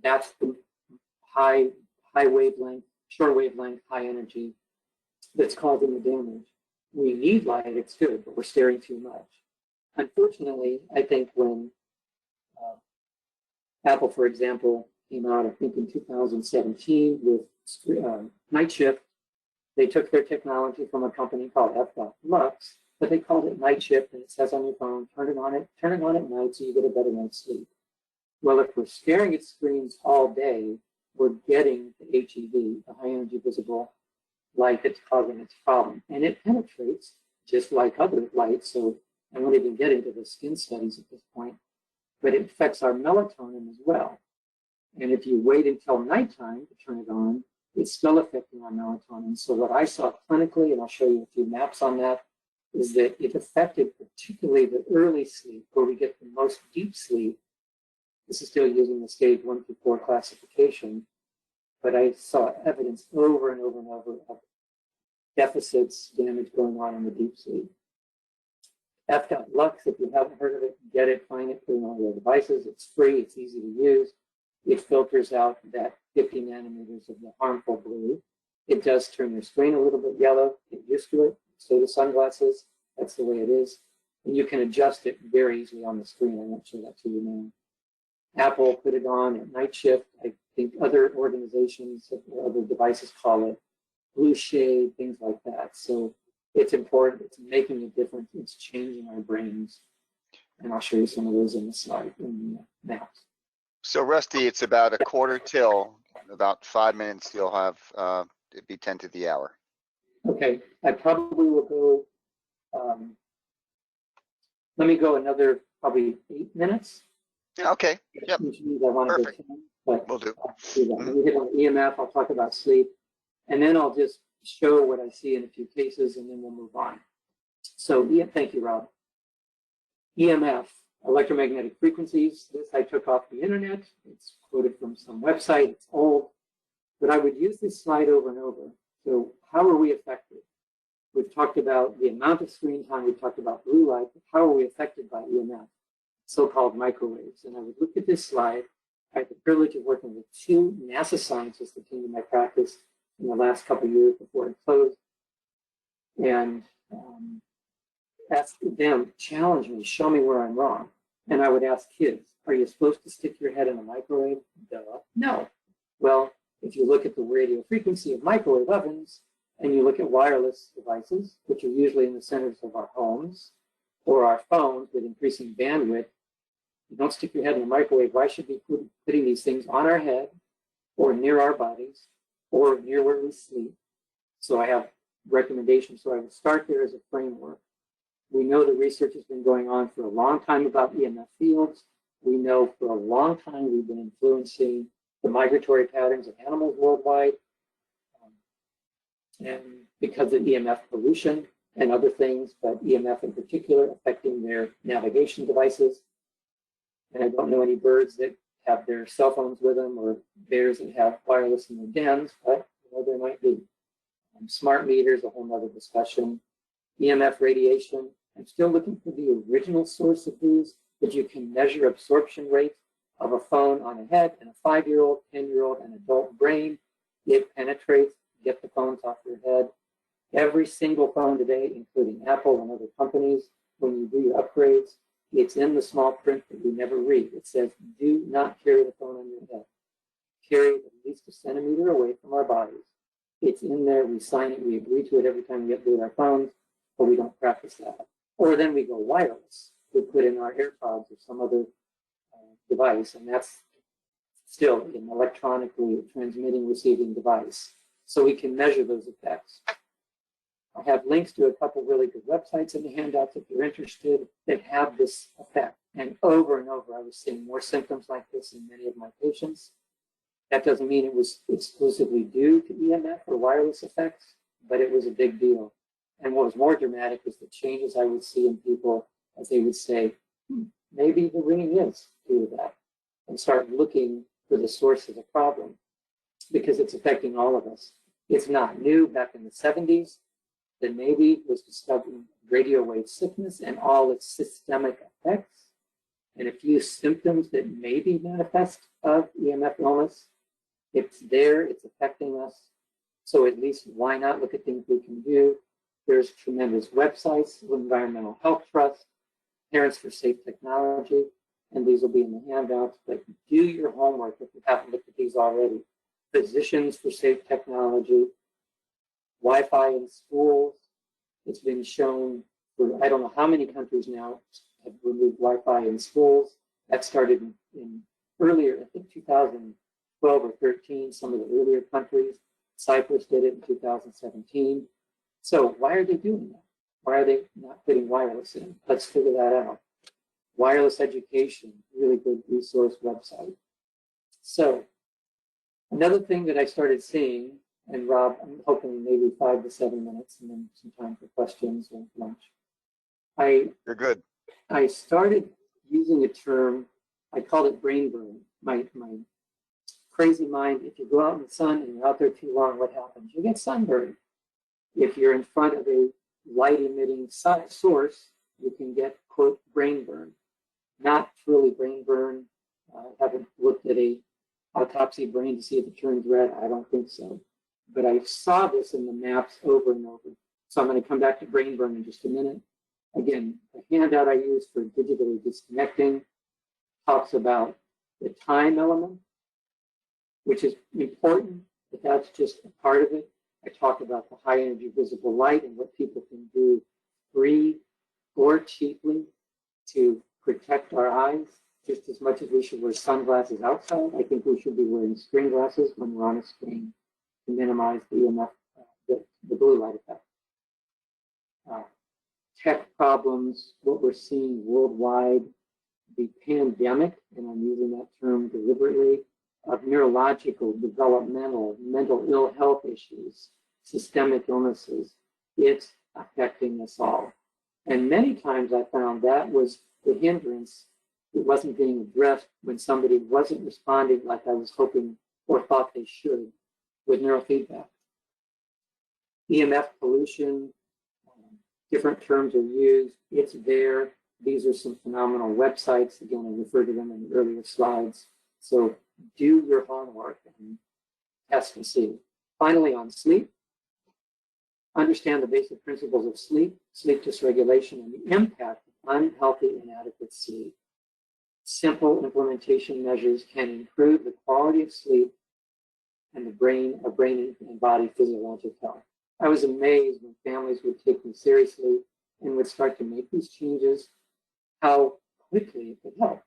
That's the high wavelength, short wavelength, high energy that's causing the damage. We need light, it's good, but we're staring too much. Unfortunately, I think when Apple, for example, came out, I think in 2017 with Night Shift, they took their technology from a company called F5 Lux, but they called it Night Shift, and it says on your phone, turn it on at night so you get a better night's sleep. Well, if we're staring at screens all day, we're getting the HEV, the high energy visible light that's causing its problem. And it penetrates just like other lights. So I won't even get into the skin studies at this point, but it affects our melatonin as well. And if you wait until nighttime to turn it on, it's still affecting our melatonin. So what I saw clinically, and I'll show you a few maps on that, is that it affected particularly the early sleep, where we get the most deep sleep. This is still using the stage 1 through 4 classification, but I saw evidence over and over and over of deficits, damage going on in the deep sleep. F.Lux, if you haven't heard of it, get it, find it, put it on your devices. It's free, it's easy to use. It filters out that 50 nanometers of the harmful blue. It does turn your screen a little bit yellow. Get used to it. So do sunglasses. That's the way it is. And you can adjust it very easily on the screen. I won't show that to you now. Apple put it on at night shift. I think other organizations or other devices call it blue shade, things like that. So it's important. It's making a difference. It's changing our brains. And I'll show you some of those in the slide, in the maps. So Rusty, it's about a quarter till, about 5 minutes, you'll have, it'd be 10 to the hour. Okay, I probably will go, let me go another probably 8 minutes. Okay, yep, Which means I want to go perfect. 10, but Will do. I'll do that. Let me hit on EMF, I'll talk about sleep, and then I'll just show what I see in a few cases, and then we'll move on. So, yeah, thank you, Rob. EMF, electromagnetic frequencies. This I took off the internet. It's quoted from some website. It's old, but I would use this slide over and over. So how are we affected? We've talked about the amount of screen time. We've talked about blue light. But how are we affected by EMF? So-called microwaves. And I would look at this slide. I had the privilege of working with 2 NASA scientists that came to my practice in the last couple of years before it closed. And ask them, challenge me, show me where I'm wrong. And I would ask kids, are you supposed to stick your head in a microwave? Duh. No. Well, if you look at the radio frequency of microwave ovens, and you look at wireless devices, which are usually in the centers of our homes, or our phones with increasing bandwidth, you don't stick your head in a microwave. Why should we be putting these things on our head, or near our bodies, or near where we sleep? So I have recommendations. So I would start there as a framework. We know the research has been going on for a long time about EMF fields. We know for a long time we've been influencing the migratory patterns of animals worldwide, and because of EMF pollution and other things, but EMF in particular affecting their navigation devices. And I don't know any birds that have their cell phones with them or bears that have wireless in their dens, but there might be. Smart meters, a whole other discussion. EMF radiation, I'm still looking for the original source of these, but you can measure absorption rate of a phone on a head and a 5-year-old, 10-year-old, and adult brain. It penetrates, get the phones off your head. Every single phone today, including Apple and other companies, when you do your upgrades, it's in the small print that you never read. It says, do not carry the phone on your head. Carry it at least a centimeter away from our bodies. It's in there, we sign it, we agree to it every time we upgrade our phones, but we don't practice that. Or then we go wireless. We put in our AirPods or some other device, and that's still an electronically transmitting, receiving device. So we can measure those effects. I have links to a couple really good websites in the handouts if you're interested that have this effect. And over, I was seeing more symptoms like this in many of my patients. That doesn't mean it was exclusively due to EMF or wireless effects, but it was a big deal. And what was more dramatic was the changes I would see in people as they would say, maybe the ringing is due to that, and start looking for the source of the problem because it's affecting all of us. It's not new. Back in the 70s, the Navy was discovering radio wave sickness and all its systemic effects and a few symptoms that may be manifest of EMF illness. It's there, it's affecting us. So at least why not look at things we can do? There's tremendous websites, Environmental Health Trust, Parents for Safe Technology, and these will be in the handouts, but do your homework if you haven't looked at these already. Physicians for Safe Technology, Wi-Fi in schools. It's been shown for I don't know how many countries now have removed Wi-Fi in schools. That started in earlier, I think 2012 or 13, some of the earlier countries. Cyprus did it in 2017. So why are they doing that? Why are they not putting wireless in? Let's figure that out. Wireless education, really good resource website. So another thing that I started seeing, and Rob, I'm hoping maybe 5 to 7 minutes, and then some time for questions or lunch. You're good. I started using a term, I called it brain burn. My crazy mind, if you go out in the sun and you're out there too long, what happens? You get sunburned. If you're in front of a light emitting source, you can get, quote, brain burn. Not truly brain burn. I haven't looked at a autopsy brain to see if it turns red. I don't think so. But I saw this in the maps over and over. So I'm going to come back to brain burn in just a minute. Again, the handout I use for digitally disconnecting talks about the time element, which is important, but that's just a part of it. I talk about the high energy visible light and what people can do free or cheaply to protect our eyes, just as much as we should wear sunglasses outside. I think we should be wearing screen glasses when we're on a screen to minimize the EMF, the blue light effect. Tech problems, what we're seeing worldwide, the pandemic, and I'm using that term deliberately, of neurological, developmental, mental ill health issues, systemic illnesses, it's affecting us all. And many times I found that was the hindrance. It wasn't being addressed when somebody wasn't responding like I was hoping or thought they should with neurofeedback. EMF pollution, different terms are used. It's there. These are some phenomenal websites. Again, I referred to them in the earlier slides. So do your homework and test and see. Finally, on sleep, understand the basic principles of sleep, sleep dysregulation, and the impact of unhealthy, inadequate sleep. Simple implementation measures can improve the quality of sleep and the brain and body physiologic health. I was amazed when families would take me seriously and would start to make these changes, how quickly it could help.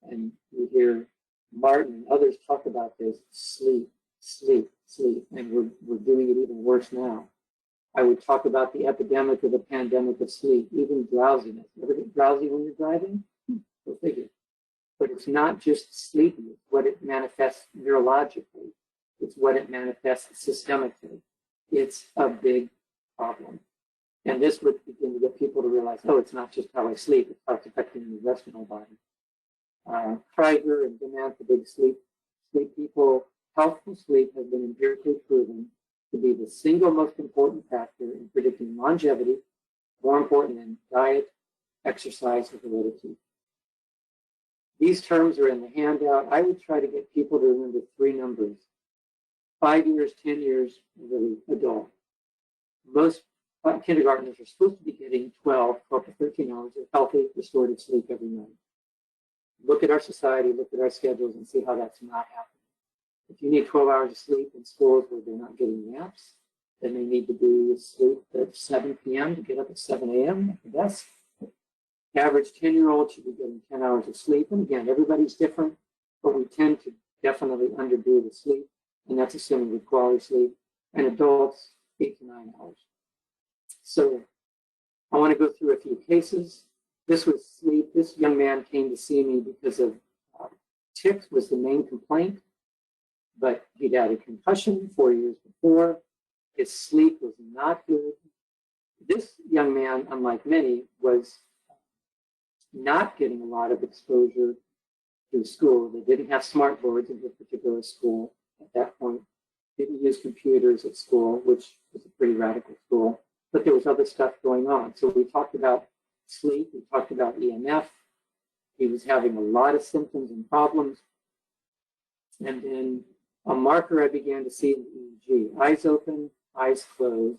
And you hear Martin and others talk about this, sleep, sleep, sleep, and we're doing it even worse now. I would talk about the epidemic or the pandemic of sleep, even drowsiness. Ever get drowsy when you're driving? Go figure. But it's not just sleepy, it's what it manifests neurologically. It's what it manifests systemically. It's a big problem. And this would begin to get people to realize, oh, it's not just how I sleep, it's how it's affecting the rest of my body. Krieger and demand for big sleep people, healthful sleep has been empirically proven to be the single most important factor in predicting longevity, more important than diet, exercise, or heredity. These terms are in the handout. I would try to get people to remember 3 numbers: 5 years, 10 years, really adult. Most kindergartners are supposed to be getting 12 to 13 hours of healthy, restorative sleep every night. Look at our society, look at our schedules, and see how that's not happening. If you need 12 hours of sleep in schools where they're not getting naps, then they need to be asleep at 7 p.m. to get up at 7 a.m. at the best. Average 10-year-old should be getting 10 hours of sleep. And again, everybody's different, but we tend to definitely underdo the sleep, and that's assuming good quality sleep. And adults, 8 to 9 hours. So I want to go through a few cases. This was sleep. This young man came to see me because of tics was the main complaint, but he'd had a concussion 4 years before. His sleep was not good. This young man, unlike many, was not getting a lot of exposure through school. They didn't have smart boards in this particular school at that point. Didn't use computers at school, which was a pretty radical school, but there was other stuff going on. So we talked about sleep, we talked about EMF. He was having a lot of symptoms and problems. And then a marker I began to see in the EEG, eyes open, eyes closed.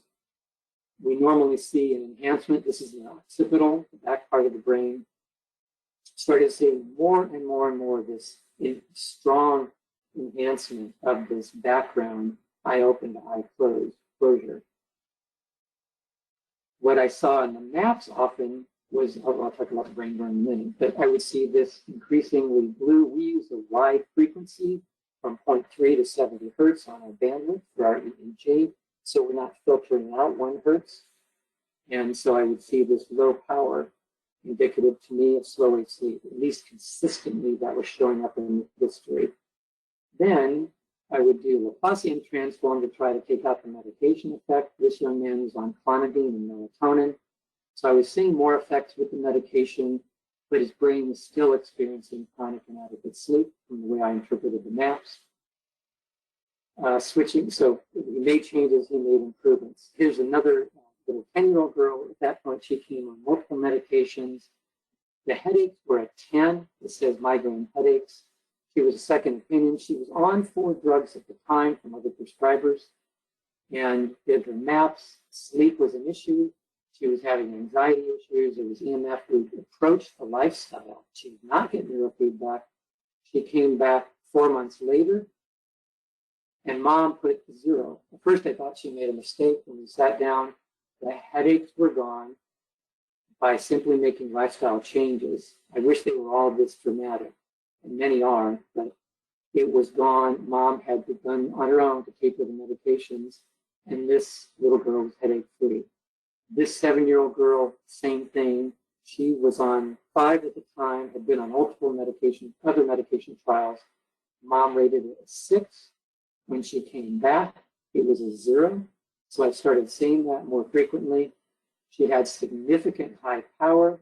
We normally see an enhancement. This is the occipital, the back part of the brain. Started seeing more and more and more of this strong enhancement of this background, eye open to eye closure. What I saw in the maps often was, I'll talk about the brain burn in a minute, but I would see this increasingly blue. We use a wide frequency from 0.3 to 70 hertz on our bandwidth for our EEG, so we're not filtering out 1 hertz. And so I would see this low power indicative to me of slow wave sleep. At least consistently that was showing up in history. Then I would do Laplacian transform to try to take out the medication effect. This young man was on clonidine and melatonin. So I was seeing more effects with the medication, but his brain was still experiencing chronic inadequate sleep from the way I interpreted the maps. So he made changes, he made improvements. Here's another little 10-year-old girl. At that point, she came on multiple medications. The headaches were at 10. It says migraine headaches. She was a second opinion. She was on 4 drugs at the time from other prescribers. And did her maps. Sleep was an issue. She was having anxiety issues. There was EMF. We approached the lifestyle. She did not get neurofeedback. She came back 4 months later, and mom put 0. At first, I thought she made a mistake. When we sat down, the headaches were gone by simply making lifestyle changes. I wish they were all this dramatic, and many are, but it was gone. Mom had begun on her own to taper the medications, and this little girl was headache-free. This 7-year-old girl, same thing. She was on 5 at the time, had been on multiple other medication trials. Mom rated it a 6. When she came back, it was a 0. So I started seeing that more frequently. She had significant high power,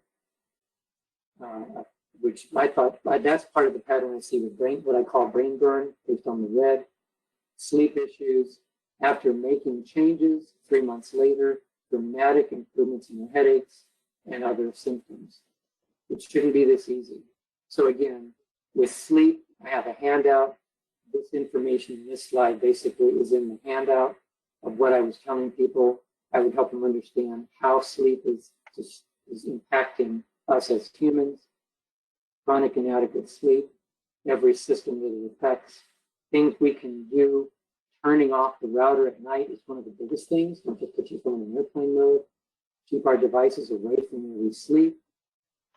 which I thought that's part of the pattern I see with what I call brain burn, based on the red. Sleep issues. After making changes, 3 months later, dramatic improvements in the headaches and other symptoms. It shouldn't be this easy. So again, with sleep, I have a handout. This information in this slide basically is in the handout of what I was telling people. I would help them understand how sleep is impacting us as humans, chronic inadequate sleep, every system that it affects, things we can do. Turning off the router at night is one of the biggest things. Don't just put your phone in airplane mode. Keep our devices away from where we sleep.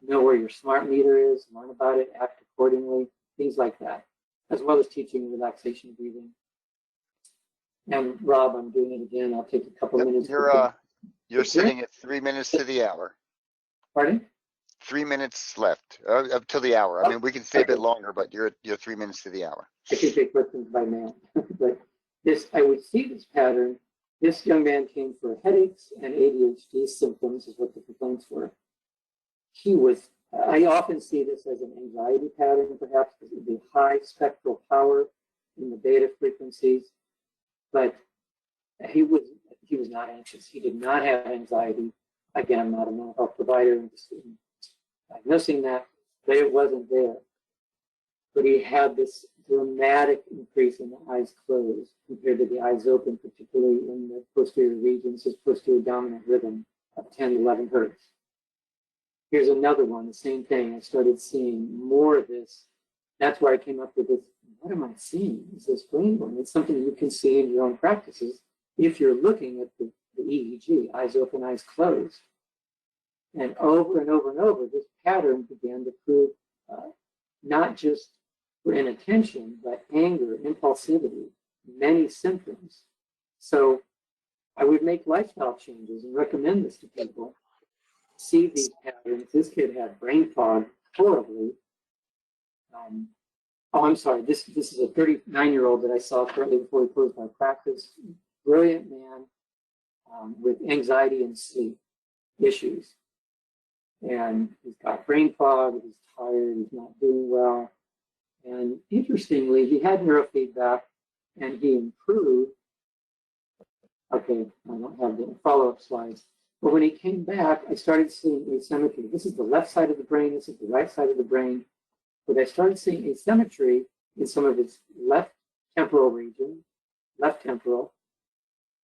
Know where your smart meter is, learn about it, act accordingly, things like that, as well as teaching relaxation breathing. And Rob, I'm doing it again. I'll take a couple minutes. You're sitting at 3 minutes to the hour. Pardon? 3 minutes left up to the hour. I mean, we can stay a bit longer, but you're 3 minutes to the hour. I can take questions by mail. But I would see this pattern. This young man came for headaches and ADHD symptoms is what the complaints were. I often see this as an anxiety pattern, perhaps because of the high spectral power in the beta frequencies, but he was not anxious. He did not have anxiety. Again, I'm not a mental health provider in diagnosing that, but it wasn't there. But he had this dramatic increase in the eyes closed compared to the eyes open, particularly in the posterior regions, his posterior dominant rhythm of 10 to 11 hertz. Here's another one, the same thing. I started seeing more of this. That's where I came up with this. What am I seeing? Is this brain burn? It's something you can see in your own practices if you're looking at the EEG, eyes open, eyes closed. And over and over and over, this pattern began to prove not just for inattention, but anger, impulsivity, many symptoms. So I would make lifestyle changes and recommend this to people. See these patterns. This kid had brain fog horribly. I'm sorry. This is a 39-year-old that I saw shortly before we closed my practice. Brilliant man with anxiety and sleep issues. And he's got brain fog. He's tired. He's not doing well. And interestingly, he had neurofeedback and he improved. Okay, I don't have the follow-up slides. But when he came back, I started seeing asymmetry. This is the left side of the brain. This is the right side of the brain. But I started seeing asymmetry in some of his left temporal region, left temporal.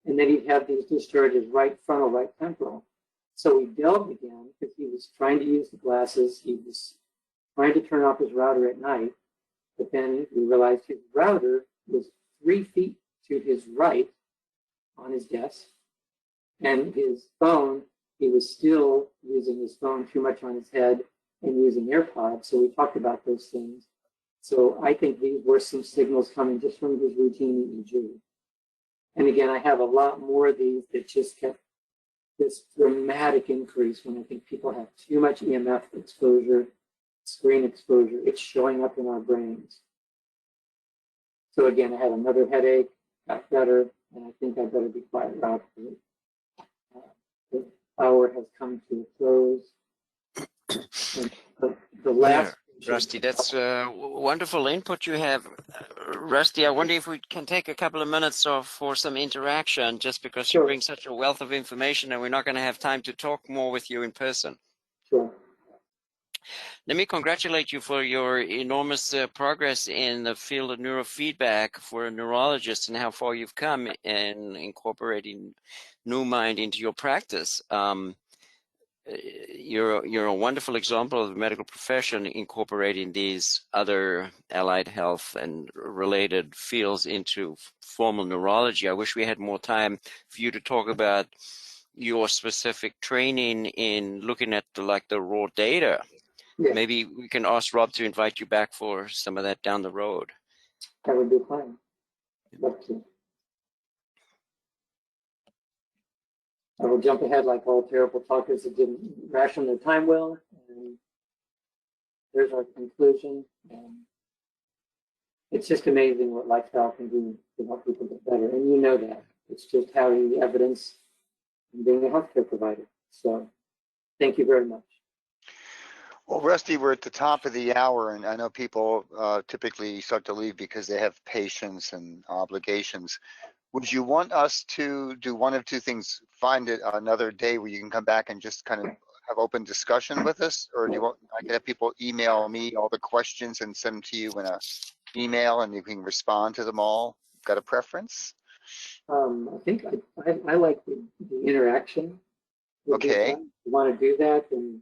And then he'd have these discharges right frontal, right temporal. So we delved again because he was trying to use the glasses. He was trying to turn off his router at night. But then we realized his router was 3 feet to his right on his desk. And his phone, he was still using his phone too much on his head and using AirPods. So we talked about those things. So I think these were some signals coming just from his routine EEG. And again, I have a lot more of these that just kept this dramatic increase when I think people have too much EMF exposure, screen exposure. It's showing up in our brains. So again, I had another headache, got better, and I think I better be quiet about it. The hour has come to a close. And the last Rusty, that's wonderful input you have. Rusty, I wonder if we can take a couple of minutes for some interaction, just because you Sure. bring such a wealth of information and we're not going to have time to talk more with you in person. Sure. Let me congratulate you for your enormous progress in the field of neurofeedback for a neurologist and how far you've come in incorporating NeuMind into your practice. You're a wonderful example of the medical profession incorporating these other allied health and related fields into formal neurology. I wish we had more time for you to talk about your specific training in looking at the raw data. Yeah. Maybe we can ask Rob to invite you back for some of that down the road. That would be fine. Love to. I will jump ahead like all terrible talkers that didn't ration their time well. And there's our conclusion. And it's just amazing what lifestyle can do to help people get better. And you know that. It's just having the evidence and being a healthcare provider. So thank you very much. Well, Rusty, we're at the top of the hour, and I know people typically start to leave because they have patients and obligations. Would you want us to do one of two things? Find another day where you can come back and just kind of have open discussion with us, or do you want? I could have people email me all the questions and send them to you in a email, and you can respond to them all. Got a preference? I think I like the interaction. Okay. If you want to do that, then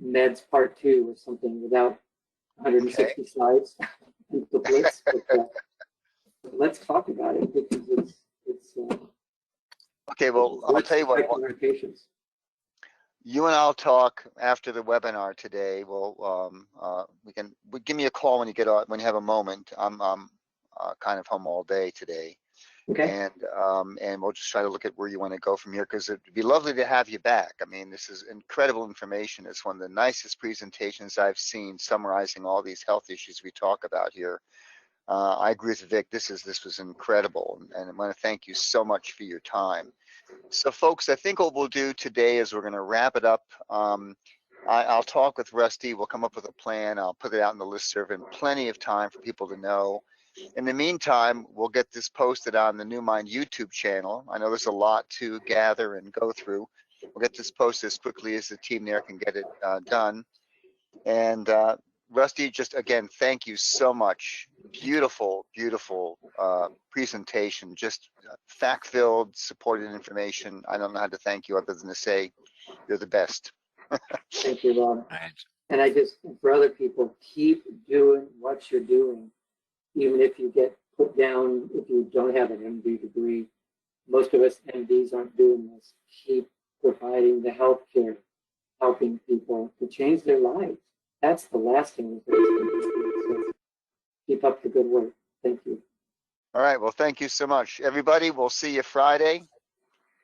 meds part 2 or something without 160 slides and the blitz. But, let's talk about it because it's Okay. Well, I'll tell you what. Patients. You and I'll talk after the webinar today. We'll give me a call when you get when you have a moment. I'm kind of home all day today. Okay. And we'll just try to look at where you want to go from here, because it'd be lovely to have you back. I mean, this is incredible information. It's one of the nicest presentations I've seen summarizing all these health issues we talk about here. I agree with Vic. This was incredible, and I want to thank you so much for your time. So, folks, I think what we'll do today is we're going to wrap it up. I'll talk with Rusty. We'll come up with a plan. I'll put it out in the listserv in plenty of time for people to know. In the meantime, we'll get this posted on the NeuMind YouTube channel. I know there's a lot to gather and go through. We'll get this posted as quickly as the team there can get it done. And Rusty, just again, thank you so much. Beautiful, beautiful presentation. Just fact-filled, supported information. I don't know how to thank you other than to say you're the best. Thank you, Rob. Right. And for other people, keep doing what you're doing. Even if you get put down, if you don't have an MD degree, most of us MDs aren't doing this. Keep providing the health care, helping people to change their lives. That's the lasting result. So keep up the good work. Thank you. All right. Well, thank you so much. Everybody, we'll see you Friday.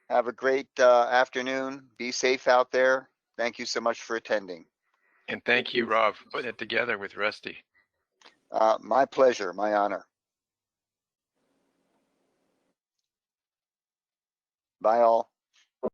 Have a great afternoon. Be safe out there. Thank you so much for attending. And thank you, Rob, for putting it together with Rusty. My pleasure, my honor. Bye all.